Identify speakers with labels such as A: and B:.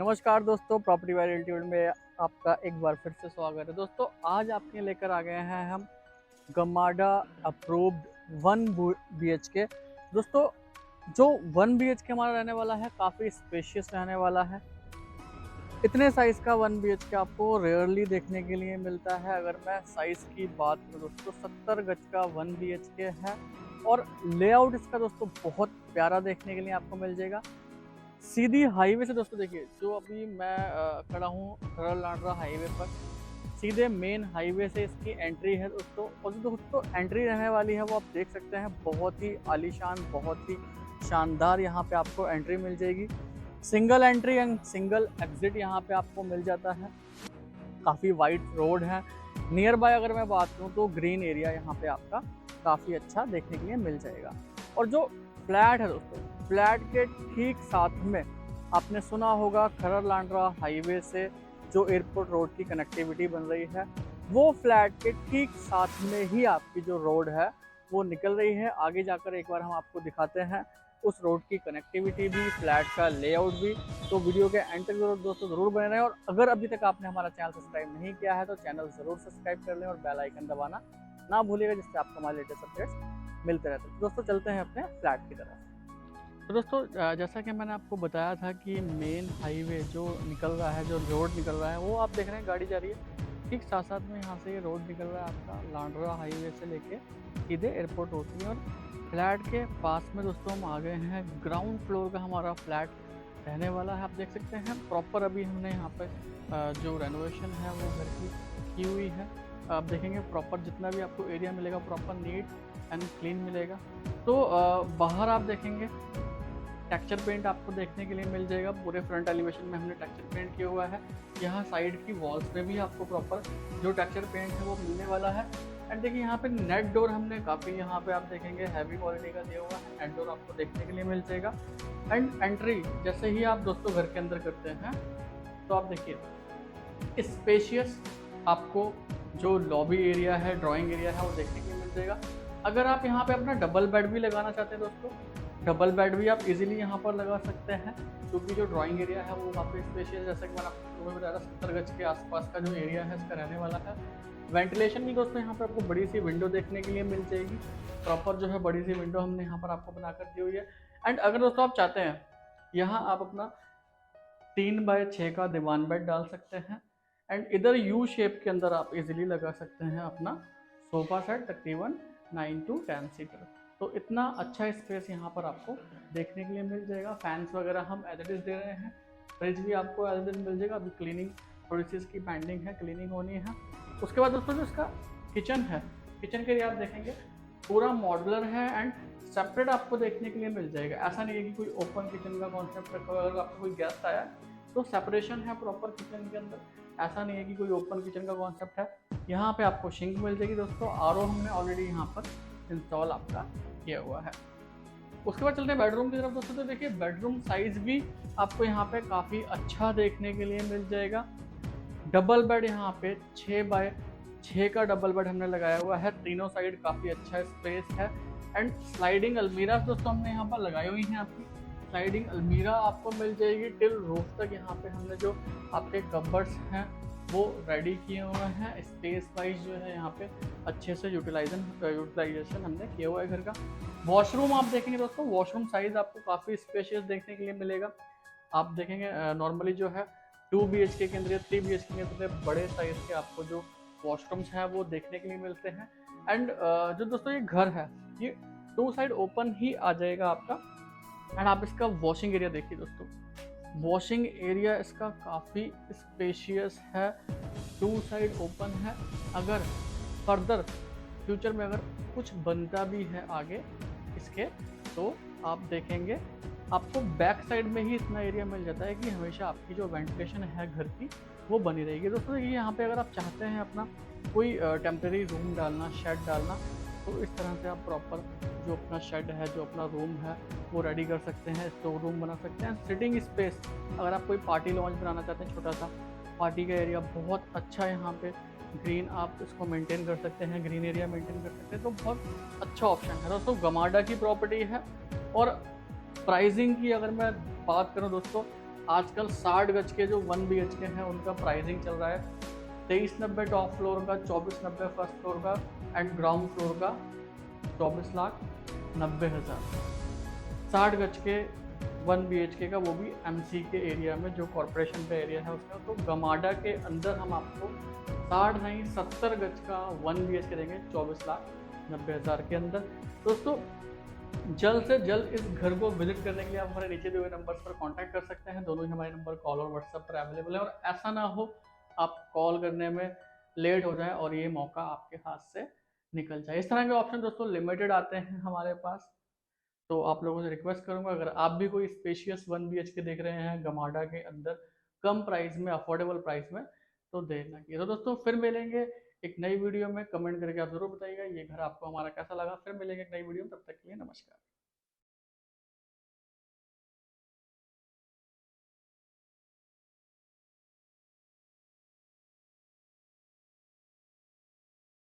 A: नमस्कार दोस्तों, property bye realty world में आपका एक बार फिर से स्वागत है। दोस्तों आज आपके लेकर आ गए हैं हम गमाडा अप्रूव्ड 1 BHK। दोस्तों जो 1 BHK हमारा रहने वाला है काफ़ी स्पेशियस रहने वाला है। इतने साइज़ का 1 BHK आपको रेयरली देखने के लिए मिलता है। अगर मैं साइज़ की बात करूँ दोस्तों, 70 गज का 1 BHK है और लेआउट इसका दोस्तों बहुत प्यारा देखने के लिए आपको मिल जाएगा। सीधी हाईवे से दोस्तों देखिए, जो अभी मैं खड़ा हूँ खरड़ लांडरा हाईवे पर, सीधे मेन हाईवे से इसकी एंट्री है दोस्तों। और जो दोस्तों एंट्री रहने वाली है वो आप देख सकते हैं, बहुत ही आलीशान, बहुत ही शानदार यहाँ पे आपको एंट्री मिल जाएगी। Single entry and single exit यहाँ पे आपको मिल जाता है। काफ़ी वाइड रोड है। नियर बाय अगर मैं बात करूँ तो ग्रीन एरिया यहाँ पे आपका काफ़ी अच्छा देखने के लिए मिल जाएगा। और जो फ्लैट है दोस्तों, फ्लैट के ठीक साथ में आपने सुना होगा खरड़ लांडरा हाईवे से जो एयरपोर्ट रोड की कनेक्टिविटी बन रही है, वो फ्लैट के ठीक साथ में ही आपकी जो रोड है वो निकल रही है। आगे जाकर एक बार हम आपको दिखाते हैं उस रोड की कनेक्टिविटी भी, फ्लैट का लेआउट भी। तो वीडियो के एंड तक दोस्तों ज़रूर बने रहें। और अगर अभी तक आपने हमारा चैनल सब्सक्राइब नहीं किया है तो चैनल ज़रूर सब्सक्राइब कर लें और बेल आइकन दबाना ना भूलिएगा, जिससे आपको हमारे लेटेस्ट अपडेट्स मिलते रहते हैं। दोस्तों चलते हैं अपने फ्लैट की तरफ। तो दोस्तों जैसा कि मैंने आपको बताया था कि मेन हाईवे जो निकल रहा है, जो रोड निकल रहा है, वो आप देख रहे हैं गाड़ी जा रही है। ठीक साथ साथ में यहाँ से ये रोड निकल रहा है आपका लांडरा हाईवे से लेके सीधे एयरपोर्ट रोड की। और फ्लैट के पास में दोस्तों हम आ गए हैं। ग्राउंड फ्लोर का हमारा फ्लैट रहने वाला है। आप देख सकते हैं प्रॉपर अभी हमने यहाँ पर जो रेनोवेशन है वो घर की हुई है। आप देखेंगे प्रॉपर जितना भी आपको एरिया मिलेगा प्रॉपर नीट एंड क्लीन मिलेगा। तो बाहर आप देखेंगे टेक्सचर पेंट आपको देखने के लिए मिल जाएगा। पूरे फ्रंट एलिवेशन में हमने टेक्सचर पेंट किया हुआ है। यहाँ साइड की वॉल्स में भी आपको प्रॉपर जो टेक्सचर पेंट है वो मिलने वाला है। एंड देखिए यहाँ पे नेट डोर हमने काफ़ी यहाँ पे आप देखेंगे हैवी क्वालिटी का दिया हुआ है। नेट डोर आपको देखने के लिए मिल जाएगा। एंड एंट्री जैसे ही आप दोस्तों घर के अंदर करते हैं तो आप देखिए स्पेशियस आपको जो लॉबी एरिया है, ड्राइंग एरिया है, वो देखने के लिए मिल जाएगा। अगर आप यहाँ पे अपना डबल बेड भी लगाना चाहते हैं दोस्तों, डबल बेड भी आप इजीली यहाँ पर लगा सकते हैं, क्योंकि जो ड्राइंग एरिया है वो काफ़ी स्पेशियस, जैसे कि मैंने आपको बताया 70 गज के आसपास का जो एरिया है इसका रहने वाला है। वेंटिलेशन भी दोस्तों यहाँ पर आपको बड़ी सी विंडो देखने के लिए मिल जाएगी। प्रॉपर जो है बड़ी सी विंडो हमने यहाँ पर आपको बनाकर दी हुई है। एंड अगर दोस्तों आप चाहते हैं यहाँ आप अपना 3x6 का दीवान बेड डाल सकते हैं। एंड इधर यू शेप के अंदर आप इजीली लगा सकते हैं अपना सोफा सेट, तकरीबन 9 to 10 सीटर। तो इतना अच्छा स्पेस यहाँ पर आपको देखने के लिए मिल जाएगा। फैंस वगैरह हम एज इट इज़ दे रहे हैं। फ्रिज भी आपको एज इट इज़ मिल जाएगा। अभी क्लीनिंग थोड़ी सी इसकी पेंडिंग है, क्लीनिंग होनी है। उसके बाद दोस्तों जो इसका किचन है, किचन के लिए आप देखेंगे पूरा मॉडुलर है एंड सेपरेट आपको देखने के लिए मिल जाएगा। ऐसा नहीं है कि कोई ओपन किचन का कॉन्सेप्ट रखा हुआ है। अगर आपको कोई गेस्ट आया तो सेपरेशन है प्रॉपर किचन के अंदर। ऐसा नहीं है कि कोई ओपन किचन का कॉन्सेप्ट है। यहाँ पे आपको सिंक मिल जाएगी दोस्तों। आरओ हमने ऑलरेडी यहाँ पर इंस्टॉल आपका किया हुआ है। उसके बाद चलते हैं बेडरूम की तरफ दोस्तों। तो देखिए बेडरूम साइज भी आपको यहाँ पे काफ़ी अच्छा देखने के लिए मिल जाएगा। डबल बेड यहाँ पे 6x6 का डबल बेड हमने लगाया हुआ है। तीनों साइड काफ़ी अच्छा स्पेस है। एंड स्लाइडिंग अलमीरा दोस्तों हमने यहाँ पर लगाई हुई है। आपकी स्लाइडिंग अलमीरा आपको मिल जाएगी टिल रूफ तक। यहाँ पे हमने जो आपके कबर्ड्स हैं वो रेडी किए हुए हैं। स्पेस वाइज जो है यहाँ पे अच्छे से यूटिलाइजेशन हमने किया हुआ है घर का। वॉशरूम आप देखेंगे दोस्तों, वॉशरूम साइज आपको काफ़ी स्पेशियस देखने के लिए मिलेगा। आप देखेंगे नॉर्मली जो है 2 BHK के अंदर, 3 BHK के अंदर बड़े साइज के आपको जो वॉशरूम्स हैं वो देखने के लिए मिलते हैं। एंड जो दोस्तों ये घर है ये 2 साइड ओपन ही आ जाएगा आपका। एंड आप इसका वॉशिंग एरिया देखिए दोस्तों, वॉशिंग एरिया इसका काफ़ी स्पेशियस है, 2 साइड ओपन है। अगर फर्दर फ्यूचर में अगर कुछ बनता भी है आगे इसके, तो आप देखेंगे आपको बैक साइड में ही इतना एरिया मिल जाता है कि हमेशा आपकी जो वेंटिलेशन है घर की वो बनी रहेगी। दोस्तों ये यहाँ पे अगर आप चाहते हैं अपना कोई टेम्प्रेरी रूम डालना, शेड डालना, तो इस तरह से आप प्रॉपर जो अपना शेड है, जो अपना रूम है वो रेडी कर सकते हैं, स्टोर रूम बना सकते हैं। सिटिंग स्पेस अगर आप कोई पार्टी लॉन्च बनाना चाहते हैं, छोटा सा पार्टी का एरिया बहुत अच्छा यहाँ पे ग्रीन आप इसको मेंटेन कर सकते हैं, ग्रीन एरिया मेंटेन कर सकते हैं, तो बहुत अच्छा ऑप्शन है दोस्तों। गमाडा की प्रॉपर्टी है। और प्राइसिंग की अगर मैं बात करूं दोस्तों, आजकल 60 गज के जो 1 BHK हैं उनका प्राइसिंग चल रहा है 2390 टॉप फ्लोर का, 2490 फर्स्ट फ्लोर का एंड ग्राउंड फ्लोर का 24,90,000। 60 गज के 1 BHK का, वो भी MC के एरिया में, जो कॉरपोरेशन का एरिया है उसका। तो गमाडा के अंदर हम आपको 60 नहीं 70 गज का 1 BHK देंगे 24,90,000 के अंदर। दोस्तों जल्द से जल्द इस घर को विजिट करने के लिए आप हमारे नीचे दिए हुए नंबर्स पर कांटेक्ट कर सकते हैं। दोनों ही हमारे नंबर कॉल और व्हाट्सएप पर अवेलेबल है, और ऐसा ना हो आप कॉल करने में लेट हो जाए और ये मौका आपके हाथ से निकल जाए। इस तरह के ऑप्शन दोस्तों लिमिटेड आते हैं हमारे पास। तो आप लोगों से रिक्वेस्ट करूंगा, अगर आप भी कोई स्पेशियस 1 BHK देख रहे हैं गमाडा के अंदर कम प्राइस में, अफोर्डेबल प्राइस में, तो देर ना कीजिए। तो दोस्तों फिर मिलेंगे एक नई वीडियो में। कमेंट करके आप जरूर बताइएगा ये घर आपको हमारा कैसा लगा। फिर मिलेंगे एक नई वीडियो में, तब तक के लिए नमस्कार।